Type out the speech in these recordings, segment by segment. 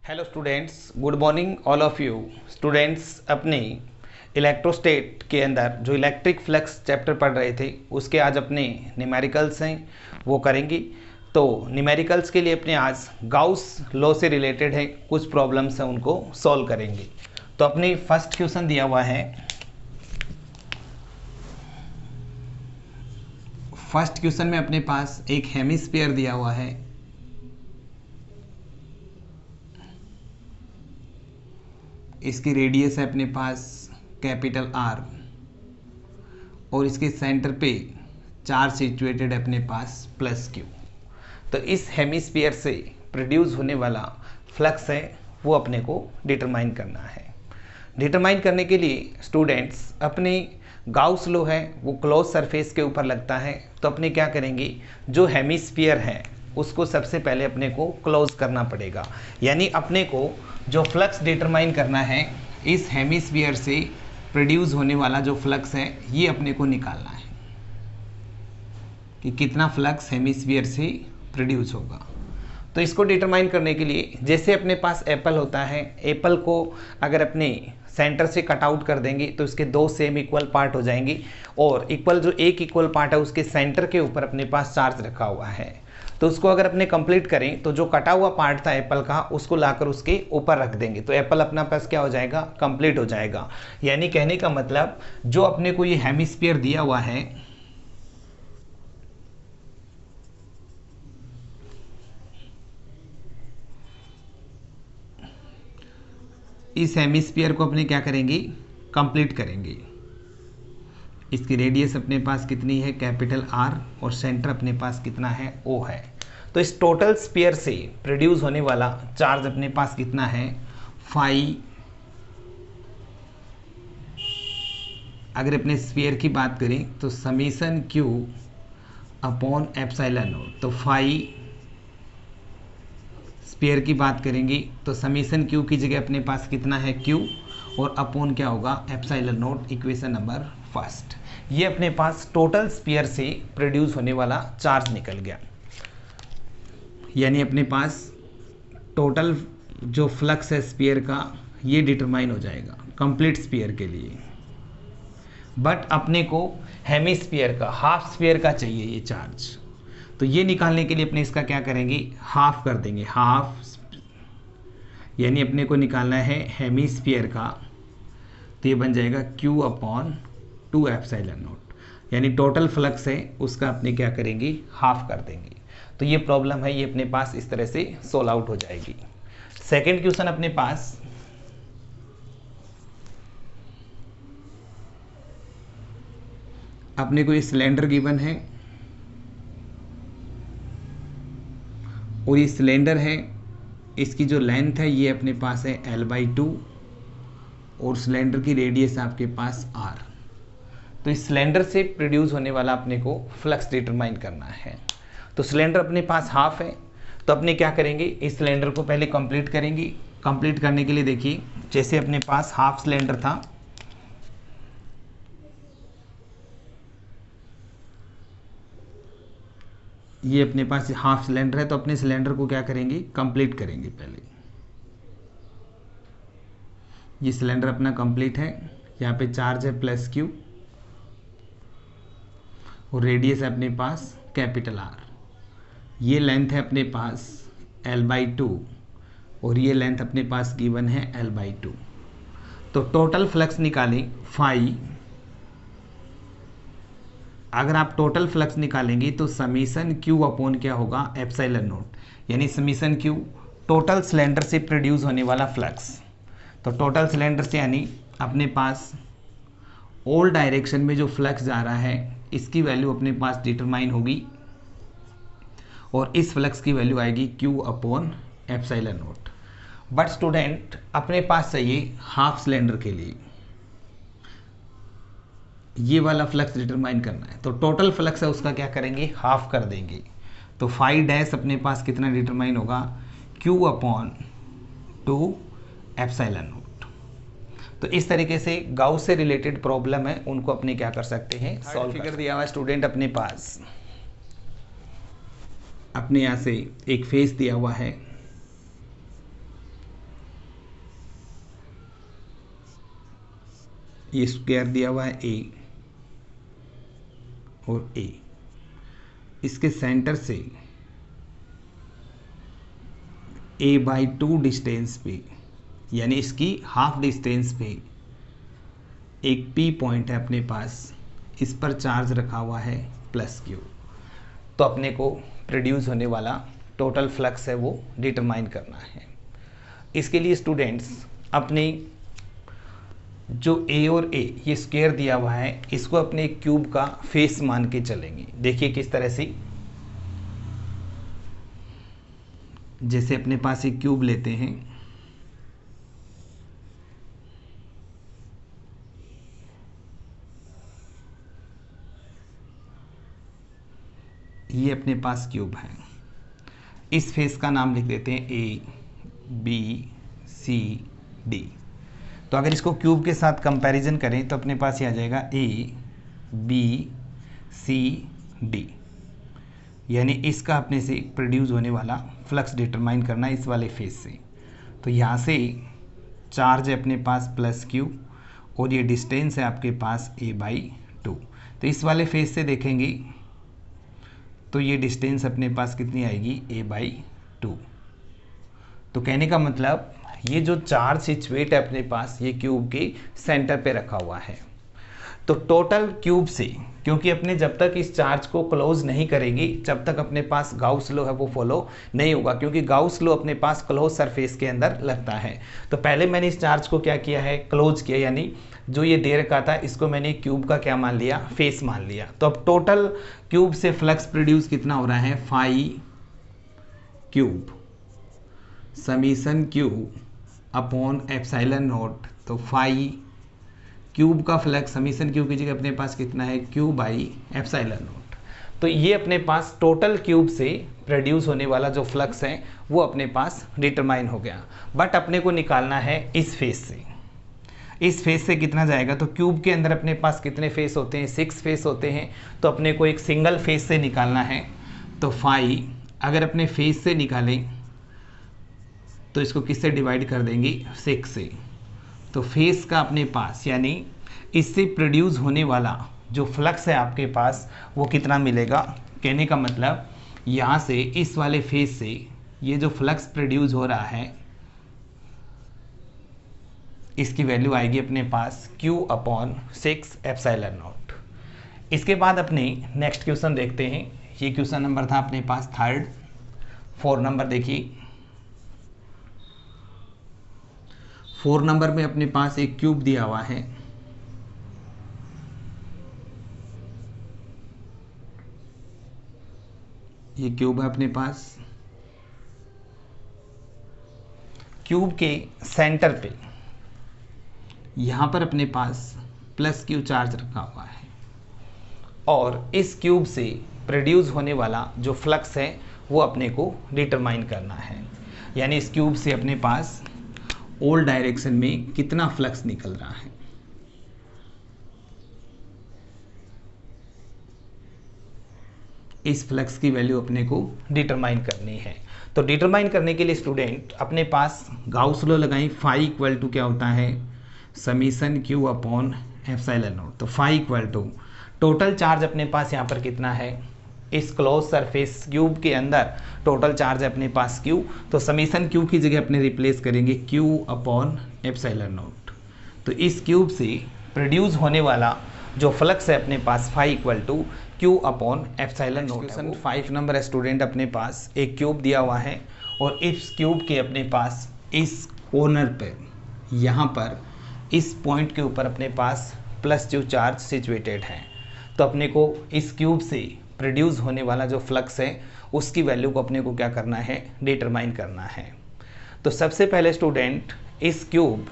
Hello students, good morning all of you. Students, अपने इलेक्ट्रोस्टेट के अंदर जो इलेक्ट्रिक फ्लक्स चैप्टर पढ़ रहे थे उसके आज अपने न्यूमेरिकल्स हैं वो करेंगे। तो न्यूमेरिकल्स के लिए अपने आज गाउस लॉ से रिलेटेड है, कुछ प्रॉब्लम्स हैं उनको सॉल्व करेंगे। तो अपने फर्स्ट क्वेश्चन दिया हुआ है। फर्स्ट क्वेश्चन में अपने पास एक हेमिस्फीयर दिया हुआ है। इसकी रेडियस है अपने पास कैपिटल R और इसके सेंटर पे चार्ज सिचुएटेड है अपने पास +Q। तो इस हेमिस्फीयर से प्रोड्यूस होने वाला फ्लक्स है वो अपने को डिटरमाइन करना है। डिटरमाइन करने के लिए स्टूडेंट्स अपने गाउस लॉ है वो क्लोज सरफेस के ऊपर लगता है। तो अपने क्या करेंगे, जो हेमिस्फीयर है उसको सबसे पहले अपने को क्लोज करना पड़ेगा, यानी अपने को जो फ्लक्स डिटरमाइन करना है इस हेमिस्फीयर से प्रोड्यूस होने वाला जो फ्लक्स है ये अपने को निकालना है कि कितना फ्लक्स हेमिस्फीयर से प्रोड्यूस होगा। तो इसको डिटरमाइन करने के लिए जैसे अपने पास एप्पल होता है, एप्पल को अगर अपने सेंटर से कट आउट कर देंगे तो इसके दो सेम इक्वल पार्ट हो जाएंगे और इक्वल जो एक इक्वल पार्ट है उसके सेंटर के ऊपर अपने पास चार्ज रखा हुआ है। तो उसको अगर अपने कंप्लीट करें तो जो कटा हुआ पार्ट था एप्पल का उसको लाकर उसके ऊपर रख देंगे तो एप्पल अपना पास क्या हो जाएगा, कंप्लीट हो जाएगा। यानी कहने का मतलब जो अपने को ये हेमिस्फीयर दिया हुआ है इस हेमिस्फीयर को अपने क्या करेंगे, कंप्लीट करेंगे। इसकी रेडियस अपने पास कितनी है, कैपिटल R और सेंटर अपने पास कितना है, O है। तो इस टोटल स्फीयर से प्रोड्यूस होने वाला चार्ज अपने पास कितना है, फाई। अगर अपने स्फीयर की बात करें तो summation Q upon epsilon naught. तो फाई स्फीयर की बात करेंगे तो समीशन Q की जगह अपने पास कितना है, Q और अपॉन क्या होगा, epsilon naught. Equation number first. ये अपने पास टोटल स्फीयर से प्रोड्यूस होने वाला चार्ज निकल गया, यानी अपने पास टोटल जो फ्लक्स है स्फीयर का ये डिटरमाइन हो जाएगा कंप्लीट स्फीयर के लिए। बट अपने को हेमिस्फीयर का, हाफ स्फीयर का चाहिए ये चार्ज। तो ये निकालने के लिए अपने इसका क्या करेंगे, हाफ कर देंगे। हाफ यानी अपने को निकालना है हेमिस्फीयर का, तो ये बन जाएगा Q अपॉन 2 एप्सिलॉन नॉट, यानी टोटल फ्लक्स है उसका अपने क्या करेंगे, हाफ कर देंगे। तो ये प्रॉब्लम है ये अपने पास इस तरह से सोल्व आउट हो जाएगी। सेकंड क्वेश्चन अपने पास अपने को ये सिलेंडर गिवन है और ये सिलेंडर है, इसकी जो लेंथ है ये अपने पास है L/2 और सिलेंडर की रेडियस आपके पास R। तो इस सिलेंडर से प्रोड्यूस होने वाला अपने को फ्लक्स डिटरमाइन करना है। तो सिलेंडर अपने पास हाफ है, तो अपने क्या करेंगे, इस सिलेंडर को पहले कंप्लीट करेंगे। कंप्लीट करने के लिए देखिए जैसे अपने पास हाफ सिलेंडर था, ये अपने पास हाफ सिलेंडर है, तो अपने सिलेंडर को क्या करेंगे, कंप्लीट करेंगे। पहले ये सिलेंडर अपना कंप्लीट है, यहाँ पे चार्ज है +Q और रेडियस है अपने पास कैपिटल R। ये लेंथ है अपने पास L/2 और ये लेंथ अपने पास गिवन है L/2। तो टोटल फ्लक्स निकालें फाई। अगर आप टोटल फ्लक्स निकालेंगे तो समीशन Q अपॉन क्या होगा, एप्सिलॉन नॉट, यानी समीशन Q टोटल सिलेंडर से प्रोड्यूस होने वाला फ्लक्स। तो टोटल सिलेंडर से यानी अपने पास ऑल डायरेक्शन में जो फ्लक्स जा रहा है इसकी वैल्यू अपने पास डिटरमाइन होगी और इस फ्लक्स की वैल्यू आएगी Q upon epsilon not. But student अपने पास चाहिए हाफ सिलेंडर के लिए ये वाला फ्लक्स डिटरमाइन करना है, तो टोटल फ्लक्स है उसका क्या करेंगे, हाफ कर देंगे। तो फाई डैश अपने पास कितना डिटरमाइन होगा, Q अपॉन 2 एप्सिलॉन नॉट। तो इस तरीके से गाउस से रिलेटेड प्रॉब्लम है उनको अपने क्या कर सकते हैं, सॉल्व। फिगर दिया हुआ स्टूडेंट अपने पास, अपने यहाँ से एक फेस दिया हुआ है ये स्क्वायर दिया हुआ है ए और ए, इसके सेंटर से a/2 डिस्टेंस पे, यानी इसकी हाफ डिस्टेंस पे एक P पॉइंट है अपने पास, इस पर चार्ज रखा हुआ है +Q। तो अपने को प्रोड्यूस होने वाला टोटल फ्लक्स है वो डिटरमाइन करना है। इसके लिए स्टूडेंट्स अपने जो A और A ये स्क्वायर दिया हुआ है, इसको अपने क्यूब का फेस मान के चलेंगे। देखिए किस तरह से, जैसे अपने पास एक क्यूब लेते हैं, ये अपने पास क्यूब है, इस फेस का नाम लिख देते हैं A B C D। तो अगर इसको क्यूब के साथ कंपैरिजन करें तो अपने पास ये आ जाएगा A B C D, यानी इसका अपने से प्रोड्यूस होने वाला फ्लक्स डिटरमाइन करना इस वाले फेस से। तो यहाँ से चार्ज है अपने पास +Q और ये डिस्टेंस है आपके पास A/2। तो इस वाले फेस से देखेंगे तो ये डिस्टेंस अपने पास कितनी आएगी, A/2। तो कहने का मतलब ये जो चार्ज सिचुएट है अपने पास, ये क्यूब के सेंटर पे रखा हुआ है। तो टोटल क्यूब से, क्योंकि अपने जब तक इस चार्ज को क्लोज नहीं करेंगे जब तक अपने पास गाउस लॉ है वो फॉलो नहीं होगा, क्योंकि गाउस लॉ अपने पास क्लोज सरफेस के अंदर लगता है। तो पहले मैंने इस चार्ज को क्या किया है, क्लोज किया, यानी जो ये दे रखा था इसको मैंने क्यूब का क्या मान लिया, फेस मान लिया। तो अब टोटल क्यूब से फ्लक्स प्रोड्यूस कितना हो रहा है, phi cube summation Q upon epsilon naught. तो फाई क्यूब का फ्लक्स समीशन Q की जगह अपने पास कितना है, Q/एप्सिलॉन नॉट। तो ये अपने पास टोटल क्यूब से प्रोड्यूस होने वाला जो फ्लक्स है वो अपने पास डिटरमाइन हो गया। बट अपने को निकालना है इस फेस से, इस फेस से कितना जाएगा। तो क्यूब के अंदर अपने पास कितने फेस होते हैं, 6 फेस होते हैं। तो अपने को एक सिंगल फेस से निकालना है। तो फाई अगर अपने फेस से निकालें तो इसको किससे डिवाइड कर देंगे, 6 से। तो फेस का अपने पास, यानी इससे प्रोड्यूस होने वाला जो फ्लक्स है आपके पास वो कितना मिलेगा। कहने का मतलब यहाँ से इस वाले फेस से ये जो फ्लक्स प्रोड्यूस हो रहा है इसकी वैल्यू आएगी अपने पास Q/6 एप्सिलॉन नॉट। इसके बाद अपने नेक्स्ट क्वेश्चन देखते हैं। ये क्वेश्चन नंबर था अपने पास 3rd। 4 नंबर देखिए, 4 नंबर में अपने पास एक क्यूब दिया हुआ है, ये क्यूब है अपने पास। क्यूब के सेंटर पे यहाँ पर अपने पास +Q चार्ज रखा हुआ है और इस क्यूब से प्रोड्यूस होने वाला जो फ्लक्स है वो अपने को डिटरमाइन करना है। यानी इस क्यूब से अपने पास ऑल डायरेक्शन में कितना फ्लक्स निकल रहा है। इस फ्लक्स की वैल्यू अपने को डिटरमाइन करनी है। तो डिटरमाइन करने के लिए स्टूडेंट अपने पास गाउस लॉ लगाएं। फाई इक्वल टू क्या होता है, summation Q upon epsilon naught. तो phi equal to total charge अपने पास यहाँ पर कितना है, इस क्लोज सरफेस क्यूब के अंदर टोटल चार्ज है अपने पास Q। तो समीशन Q की जगह अपने रिप्लेस करेंगे Q अपॉन एप्सिलॉन नॉट। तो इस क्यूब से प्रोड्यूस होने वाला जो फ्लक्स है अपने पास phi equal to Q upon epsilon naught. Question 5 number है स्टूडेंट, अपने पास एक क्यूब दिया हुआ है और इस क्यूब के अपने पास इस कॉर्नर पर, यहाँ पर इस पॉइंट के ऊपर अपने पास +Q चार्ज सिचुएटेड है। तो अपने को इस क्यूब से प्रोड्यूस होने वाला जो फ्लक्स है उसकी वैल्यू को अपने को क्या करना है, डिटरमाइन करना है। तो सबसे पहले स्टूडेंट इस क्यूब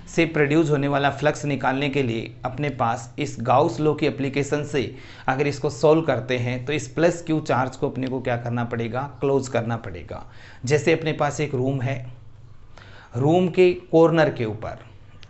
से प्रोड्यूस होने वाला फ्लक्स निकालने के लिए अपने पास इस गाउस लॉ की एप्लीकेशन से अगर इसको सॉल्व करते हैं तो इस +Q चार्ज को अपने को क्या करना पड़ेगा, क्लोज करना पड़ेगा। जैसे अपने पास एक रूम है, रूम के कॉर्नर के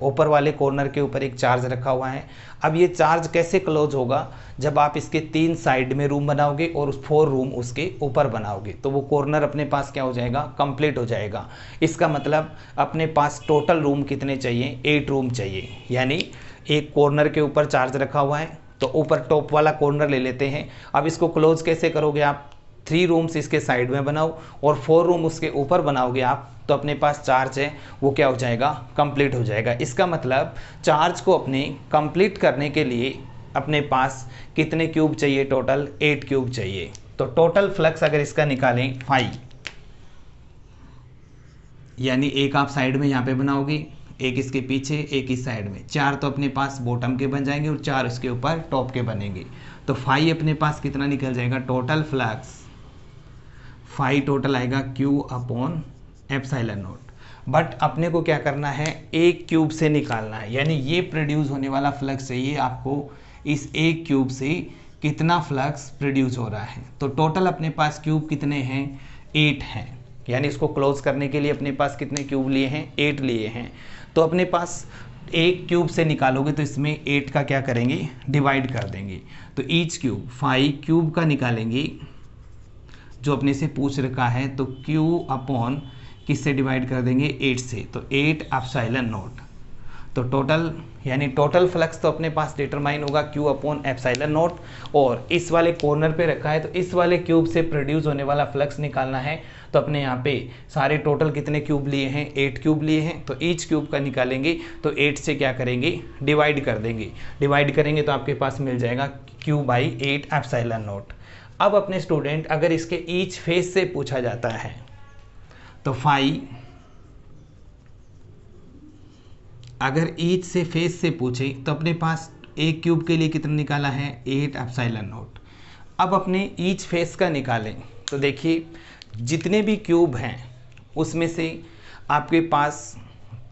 ऊपर वाले कॉर्नर के ऊपर एक चार्ज रखा हुआ है। अब ये चार्ज कैसे क्लोज होगा, जब आप इसके 3 साइड में रूम बनाओगे और 4 रूम उसके ऊपर बनाओगे तो वो कॉर्नर अपने पास क्या हो जाएगा, कंप्लीट हो जाएगा। इसका मतलब अपने पास टोटल रूम कितने चाहिए, 8 रूम चाहिए। यानी एक कॉर्नर के ऊपर चार्ज रखा हुआ है, तो ऊपर टॉप वाला कॉर्नर ले लेते हैं। अब इसको क्लोज कैसे करोगे आप, 3 रूम्स इसके साइड में बनाओ और 4 रूम उसके ऊपर बनाओगे आप, तो अपने पास चार्ज है वो क्या हो जाएगा, कंप्लीट हो जाएगा। इसका मतलब चार्ज को अपने कंप्लीट करने के लिए अपने पास कितने क्यूब चाहिए, टोटल 8 क्यूब चाहिए। तो टोटल फ्लक्स अगर इसका निकालें 5, यानी एक आप साइड में यहाँ पे बनाओगे, एक इसके पीछे, एक इस साइड में, 4 तो अपने पास बॉटम के बन जाएंगे और 4 इसके ऊपर टॉप के बनेंगे। तो 5 अपने पास कितना निकल जाएगा, टोटल फ्लक्स 5 टोटल आएगा Q upon epsilon not. But अपने को क्या करना है, एक क्यूब से निकालना है, यानी ये प्रोड्यूस होने वाला फ्लक्स चाहिए आपको, इस एक क्यूब से कितना फ्लक्स प्रोड्यूस हो रहा है। तो टोटल अपने पास क्यूब कितने हैं, 8 हैं, यानी इसको क्लोज करने के लिए अपने पास कितने क्यूब लिए हैं, 8 लिए हैं। तो अपने पास एक क्यूब से निकालोगे तो इसमें 8 का क्या करेंगे, डिवाइड कर देंगे। तो ईच क्यूब 5 क्यूब का निकालेंगे जो अपने से पूछ रखा है, तो Q अपॉन किससे डिवाइड कर देंगे, 8 से, तो 8 एप्सिलॉन नॉट। तो टोटल यानी टोटल फ्लक्स तो अपने पास डिटरमाइन होगा Q अपॉन एप्सिलॉन नॉट, और इस वाले कॉर्नर पे रखा है तो इस वाले क्यूब से प्रोड्यूस होने वाला फ्लक्स निकालना है। तो अपने यहाँ पे सारे टोटल कितने क्यूब लिए हैं, 8 क्यूब लिए हैं, तो ईच क्यूब का निकालेंगे तो 8 से क्या करेंगे, डिवाइड कर देंगे। डिवाइड करेंगे तो आपके पास मिल जाएगा Q/8 एप्सिलॉन नॉट। अब अपने स्टूडेंट अगर इसके ईच फेस से पूछा जाता है तो 5, अगर ईच से फेस से पूछे तो अपने पास एक क्यूब के लिए कितना निकाला है, 8 एप्सिलॉन नॉट। अब अपने ईच फेस का निकालें तो देखिए जितने भी क्यूब हैं उसमें से आपके पास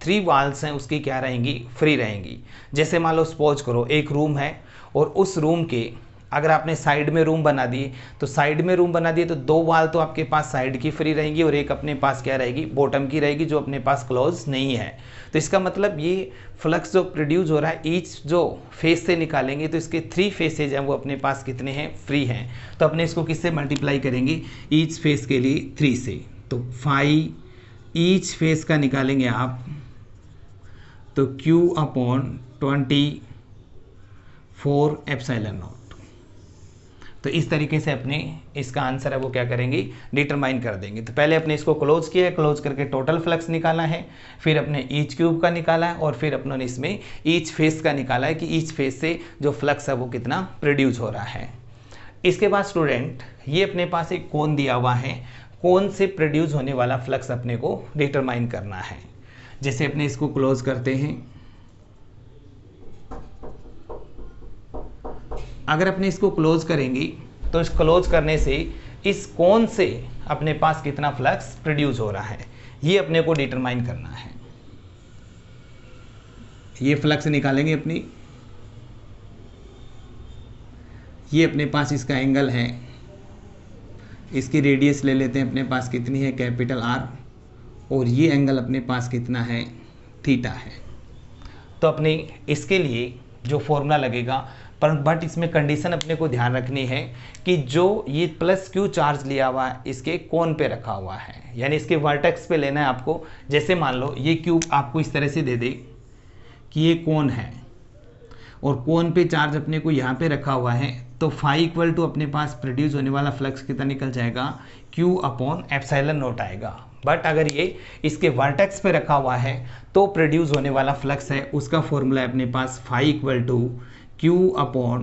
3 वॉल्स हैं, उसकी क्या रहेंगी, फ्री रहेंगी। जैसे मान लो सपोज करो एक रूम है और उस रूम के अगर आपने साइड में रूम बना दिए तो साइड में रूम बना दिए तो 2 वाल तो आपके पास साइड की फ्री रहेंगी और एक अपने पास क्या रहेगी, बॉटम की रहेगी, जो अपने पास क्लोज नहीं है। तो इसका मतलब ये फ्लक्स जो प्रोड्यूस हो रहा है ईच जो फेस से निकालेंगे तो इसके 3 फेसेज हैं वो अपने पास कितने हैं, फ्री हैं। तो अपने इसको किससे मल्टीप्लाई करेंगे, ईच फेस के लिए 3 से। तो 5 ईच फेस का निकालेंगे आप तो Q अपॉन 24 एप्सिलॉन नॉट। तो इस तरीके से अपने इसका आंसर है वो क्या करेंगे, डिटरमाइन कर देंगे। तो पहले अपने इसको क्लोज किया है, क्लोज करके टोटल फ्लक्स निकाला है, फिर अपने ईच क्यूब का निकाला है और फिर अपनों ने इसमें ईच फेस का निकाला है कि ईच फेस से जो फ्लक्स है वो कितना प्रोड्यूस हो रहा है। इसके बाद स्टूडेंट ये अपने पास एक कोन दिया हुआ है, कोन से प्रोड्यूस होने वाला फ्लक्स अपने को डिटरमाइन करना है। जैसे अपने इसको क्लोज करते हैं, अगर अपने इसको क्लोज करेंगे तो इस क्लोज करने से इस कोन से अपने पास कितना फ्लक्स प्रोड्यूस हो रहा है ये अपने को डिटरमाइन करना है। ये फ्लक्स निकालेंगे अपनी, ये अपने पास इसका एंगल है, इसकी रेडियस ले लेते हैं अपने पास कितनी है, कैपिटल R, और ये एंगल अपने पास कितना है, थीटा है। तो अपने इसके लिए जो फॉर्मूला लगेगा बट इसमें कंडीशन अपने को ध्यान रखनी है कि जो ये प्लस Q चार्ज लिया हुआ है इसके कोन पे रखा हुआ है, यानी इसके वर्टेक्स पे लेना है आपको। जैसे मान लो ये क्यूब आपको इस तरह से दे दे कि ये कोन है और कोन पे चार्ज अपने को यहाँ पे रखा हुआ है, तो फाई इक्वल टू अपने पास प्रोड्यूस होने वाला फ्लक्स कितना निकल जाएगा, Q अपॉन एप्सिलॉन नॉट आएगा। बट अगर ये इसके वर्टेक्स पे रखा हुआ है तो प्रोड्यूस होने वाला फ्लक्स है उसका फॉर्मूला है अपने पास phi equal to Q upon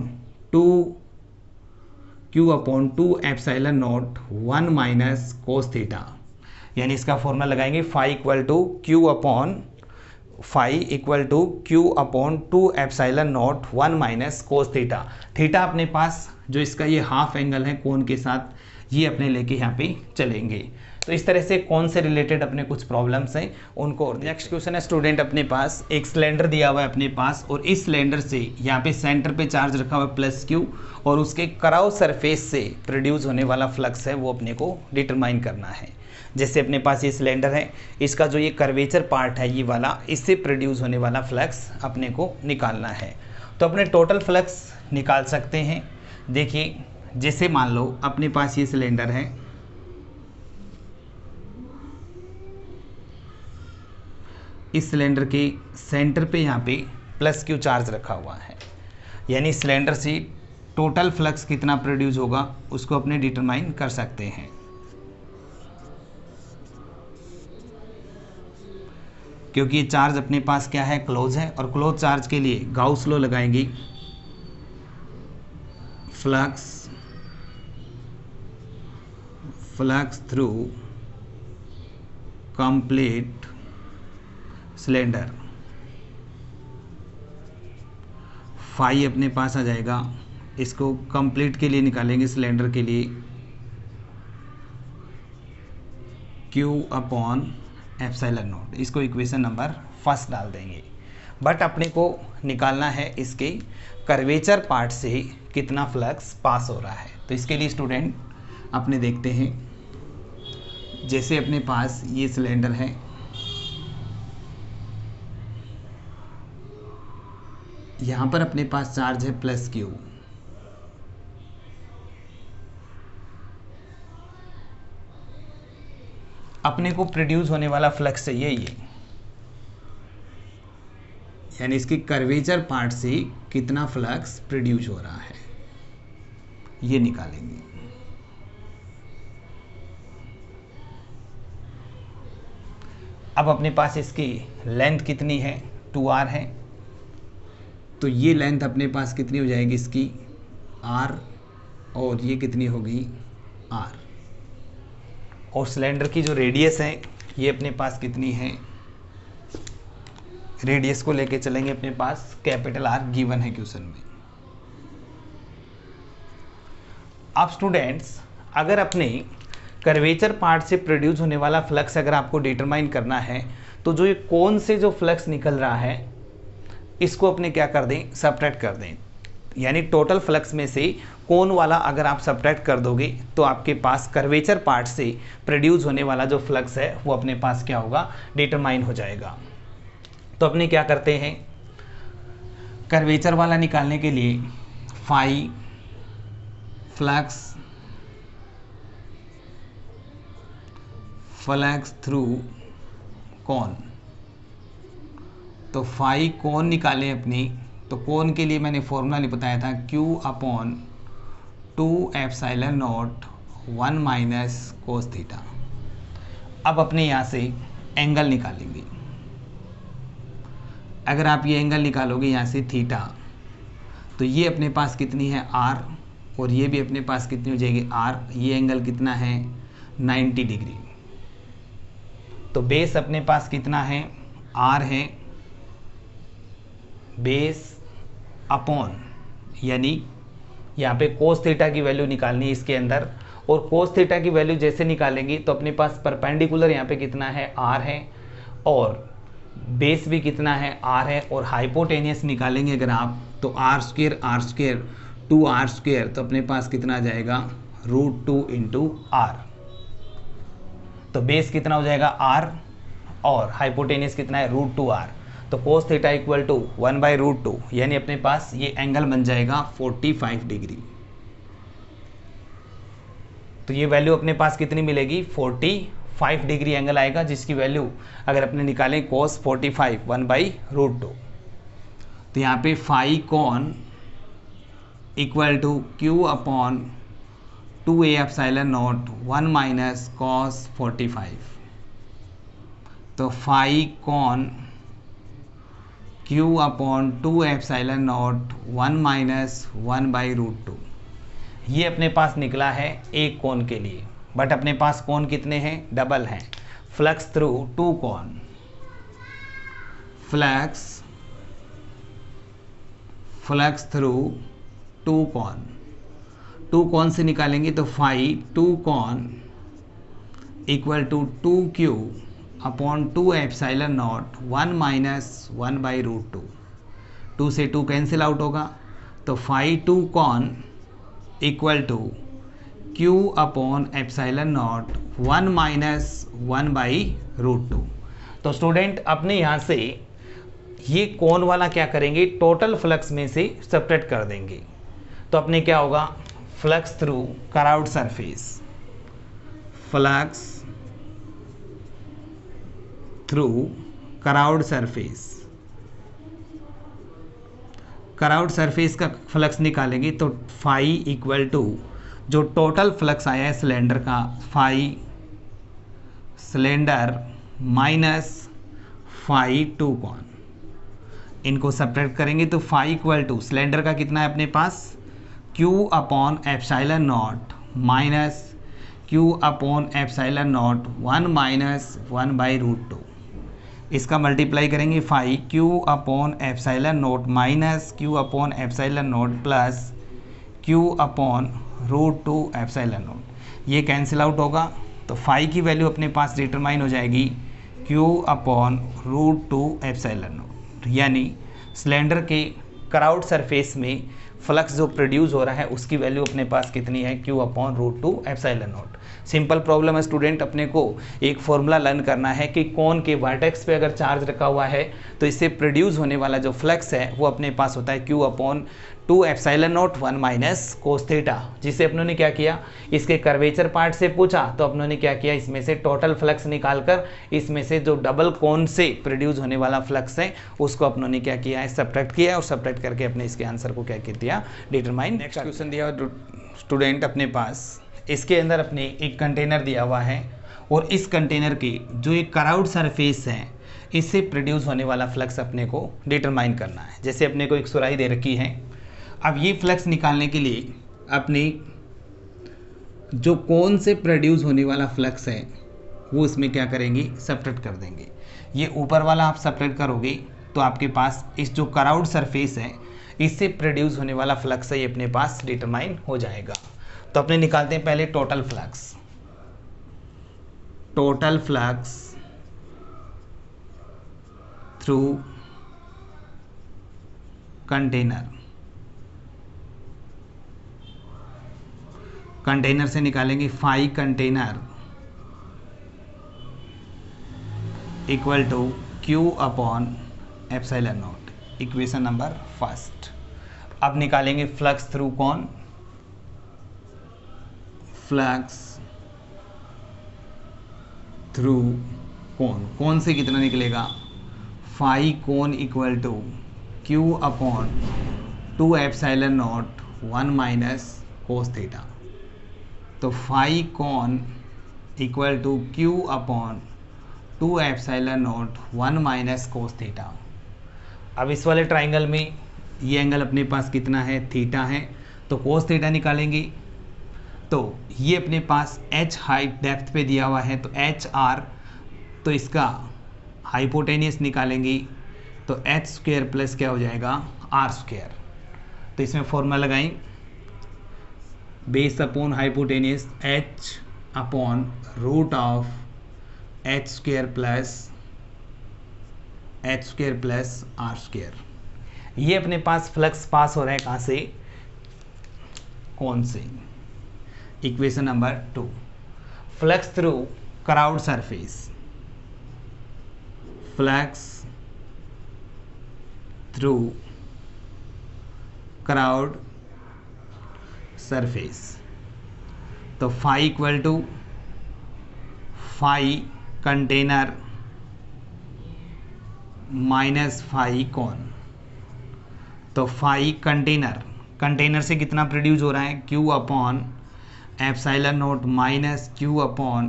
2 epsilon naught 1 minus cos theta, यानी इसका फॉर्मूला लगाएंगे phi equal to Q upon 2 epsilon naught 1 minus cos theta. Theta अपने पास जो इसका ये हाफ एंगल है कोन के साथ, ये अपने लेके यहाँ पे चलेंगे। तो इस तरह से कौन से रिलेटेड अपने कुछ प्रॉब्लम्स हैं उनको। नेक्स्ट क्वेश्चन है स्टूडेंट, अपने पास एक सिलेंडर दिया हुआ है अपने पास और इस सिलेंडर से यहाँ पे सेंटर पे चार्ज रखा हुआ है प्लस Q और उसके कराव सरफेस से प्रोड्यूस होने वाला फ्लक्स है वो अपने को डिटरमाइन करना है। जैसे अपने पास ये सिलेंडर है, इसका जो ये कर्वेचर पार्ट है ये वाला, इससे प्रोड्यूस होने वाला फ्लक्स अपने को निकालना है। तो अपने टोटल फ्लक्स निकाल सकते हैं। देखिए जैसे मान लो अपने पास ये सिलेंडर है, इस सिलेंडर के सेंटर पे यहाँ पे प्लस क्यू चार्ज रखा हुआ है, यानी सिलेंडर से टोटल फ्लक्स कितना प्रोड्यूस होगा उसको अपने डिटरमाइन कर सकते हैं। क्योंकि ये चार्ज अपने पास क्या है, क्लोज है, और क्लोज चार्ज के लिए गाउस लॉ लगाएंगे, flux through complete cylinder, phi अपने पास आ जाएगा, इसको कंप्लीट के लिए निकालेंगे सिलेंडर के लिए, Q अपॉन एप्सिलॉन नॉट, इसको इक्वेशन नंबर फर्स्ट डाल देंगे। बट अपने को निकालना है इसके कर्वेचर पार्ट से कितना फ्लक्स पास हो रहा है। तो इसके लिए स्टूडेंट अपने देखते हैं, जैसे अपने पास ये सिलेंडर है, यहाँ पर अपने पास चार्ज है प्लस क्यू, अपने को प्रोड्यूस होने वाला फ्लक्स चाहिए ये, यानी इसकी कर्वेचर पार्ट से कितना फ्लक्स प्रोड्यूस हो रहा है ये निकालेंगे। अब अपने पास इसकी लेंथ कितनी है, 2r है, तो ये लेंथ अपने पास कितनी हो जाएगी इसकी r, और ये कितनी होगी r, और सिलेंडर की जो रेडियस है ये अपने पास कितनी है, रेडियस को लेके चलेंगे, अपने पास कैपिटल R गिवन है क्वेश्चन में। अब स्टूडेंट्स अगर अपने कर्वेचर पार्ट से प्रोड्यूस होने वाला फ्लक्स अगर आपको डिटरमाइन करना है, तो जो ये कोन से जो फ्लक्स निकल रहा है इसको अपने क्या कर दें, सब्ट्रैक्ट कर दें, यानी टोटल फ्लक्स में से कोन वाला अगर आप सब्ट्रैक्ट कर दोगे तो आपके पास कर्वेचर पार्ट से प्रोड्यूस होने वाला जो फ्लक्स है वो अपने पास क्या होगा, डिटरमाइन हो जाएगा। तो अपने क्या करते हैं, कर्वेचर वाला निकालने के लिए फाई फ्लक्स थ्रू कोन, तो फाई कोन निकालें अपनी, तो कोन के लिए मैंने फॉर्मूला नहीं बताया था, Q upon 2 epsilon naught 1 minus cos theta. अब अपने यहाँ से एंगल निकालेंगे, अगर आप ये एंगल निकालोगे यहाँ से थीटा, तो ये अपने पास कितनी है R, और ये भी अपने पास कितनी हो जाएगी R, ये एंगल कितना है 90 डिग्री। तो बेस अपने पास कितना है R है, बेस अपॉन, यानी यहाँ पे कोस थीटा की वैल्यू निकालनी है इसके अंदर, और कोस थीटा की वैल्यू जैसे निकालेंगे तो अपने पास परपेंडिकुलर यहाँ पे कितना है R है, और बेस भी कितना है R है, और हाइपोटेनियस निकालेंगे अगर आप तो R स्क्वायर 2R स्क्वायर, तो अपने पास कितना आ जाएगा √2 इंटू R। तो बेस कितना हो जाएगा R और हाइपोटेनियस कितना है √2R, तो कोस थीटा इक्वल टू 1/√2, यानी अपने पास ये एंगल बन जाएगा 45 डिग्री। तो ये वैल्यू अपने पास कितनी मिलेगी 45 डिग्री एंगल आएगा, जिसकी वैल्यू अगर अपने निकालें कोस 45 1/√2, तो यहाँ पे phi cone equal to Q upon 2a epsilon naught 1 minus cos 45, तो phi cone Q upon 2 epsilon naught 1 minus 1/√2, ये अपने पास निकला है एक कोन के लिए। बट अपने पास कोन कितने हैं, डबल हैं, flux through 2 cone, flux through 2 cone, 2 cone से निकालेंगे तो phi 2 cone equal to 2Q upon 2 epsilon naught 1 minus 1/√2, 2 से 2 कैंसिल आउट होगा, तो phi 2 cone equal to Q upon epsilon naught 1 minus 1/√2। तो स्टूडेंट अपने यहाँ से ये कोन वाला क्या करेंगे, टोटल फ्लक्स में से सब्ट्रैक्ट कर देंगे, तो अपने क्या होगा flux through curved surface, flux through curved surface curved surface का फ्लक्स निकालेंगे तो फाई इक्वल टू जो टोटल फ्लक्स आया है सिलेंडर का, phi cylinder minus phi to cone, इनको सब्ट्रैक्ट करेंगे तो फाई इक्वल टू सिलेंडर का कितना है अपने पास, Q upon epsilon naught minus Q upon epsilon naught 1 minus 1/√2, इसका मल्टीप्लाई करेंगे phi Q upon epsilon naught minus Q upon epsilon naught plus Q upon √2 epsilon naught, ये कैंसिल आउट होगा तो फाई की वैल्यू अपने पास डिटरमाइन हो जाएगी Q upon √2 epsilon not, यानी सिलेंडर के कराउड सरफेस में फ्लक्स जो प्रोड्यूस हो रहा है उसकी वैल्यू अपने पास कितनी है, q upon √2 epsilon not. Simple problem है स्टूडेंट, अपने को एक फॉर्मूला लर्न करना है कि कोन के वर्टेक्स पे अगर चार्ज रखा हुआ है तो इससे प्रोड्यूस होने वाला जो फ्लक्स है वो अपने पास होता है q upon 2 epsilon naught 1 minus cos theta, जिसे अपनों ने क्या किया, इसके कर्वेचर पार्ट से पूछा तो अपनों ने क्या किया, इसमें से टोटल फ्लक्स निकालकर इसमें से जो डबल कोन से प्रोड्यूस होने वाला फ्लक्स है उसको अपनों ने क्या किया है, सब्ट्रैक्ट किया और सब्ट्रैक्ट करके अपने इसके आंसर को क्या कर दिया, डिटरमाइन। नेक्स्ट क्वेश्चन दिया स्टूडेंट अपने पास, इसके अंदर अपने एक कंटेनर दिया हुआ है और इस कंटेनर के जो एक कराउड सरफेस है इससे प्रोड्यूस होने वाला फ्लक्स अपने को डिटरमाइन करना है। जैसे अपने को एक सुराही दे रखी है, अब ये फ्लक्स निकालने के लिए अपने जो कोन से प्रोड्यूस होने वाला फ्लक्स है वो इसमें क्या करेंगे, सब्ट्रैक्ट कर देंगे। ये ऊपर वाला आप सब्ट्रैक्ट करोगे तो आपके पास इस जो कराउड सरफेस है इससे प्रोड्यूस होने वाला फ्लक्स है ये अपने पास डिटरमाइन हो जाएगा। तो अपने निकालते हैं पहले total flux, total flux through container, container से निकालेंगे phi container equal to Q upon epsilon naught, equation number first. अब निकालेंगे flux through cone, flux through cone, cone से कितना निकलेगा, phi cone equal to Q upon 2 epsilon naught 1 minus cos theta, तो phi cone equal to Q upon 2 epsilon naught 1 minus cos theta. अब इस वाले triangle में ये एंगल अपने पास कितना है, थीटा है, तो कोस थीटा निकालेंगे तो ये अपने पास h हाइट डेप्थ पे दिया हुआ है तो एच आर, तो इसका हाइपोटेनियस निकालेंगे तो h स्क्वायर प्लस क्या हो जाएगा, r स्क्वायर। तो इसमें फॉर्मूला लगाएं, base upon hypotenuse h upon root of h square plus r square. ये अपने पास फ्लक्स पास हो रहा है कहाँ से, कौन से, equation number 2। Flux through curved surface, flux through curved surface, तो phi equal to phi container minus phi cone, तो फाई कंटेनर, कंटेनर से कितना प्रोड्यूस हो रहा है, q upon epsilon naught minus Q upon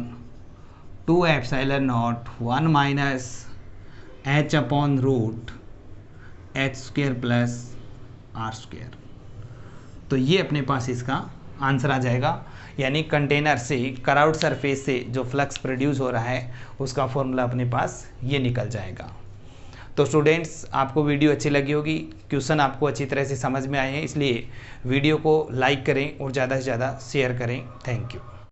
2 epsilon naught 1 minus h upon root h square plus r square. तो ये अपने पास इसका आंसर आ जाएगा, यानी कंटेनर से कराउड सरफेस से जो फ्लक्स प्रोड्यूस हो रहा है उसका फॉर्मूला अपने पास ये निकल जाएगा। तो स्टूडेंट्स, आपको वीडियो अच्छी लगी होगी, क्वेश्चन आपको अच्छी तरह से समझ में आए हैं, इसलिए वीडियो को लाइक करें और ज़्यादा से ज़्यादा शेयर करें। Thank you.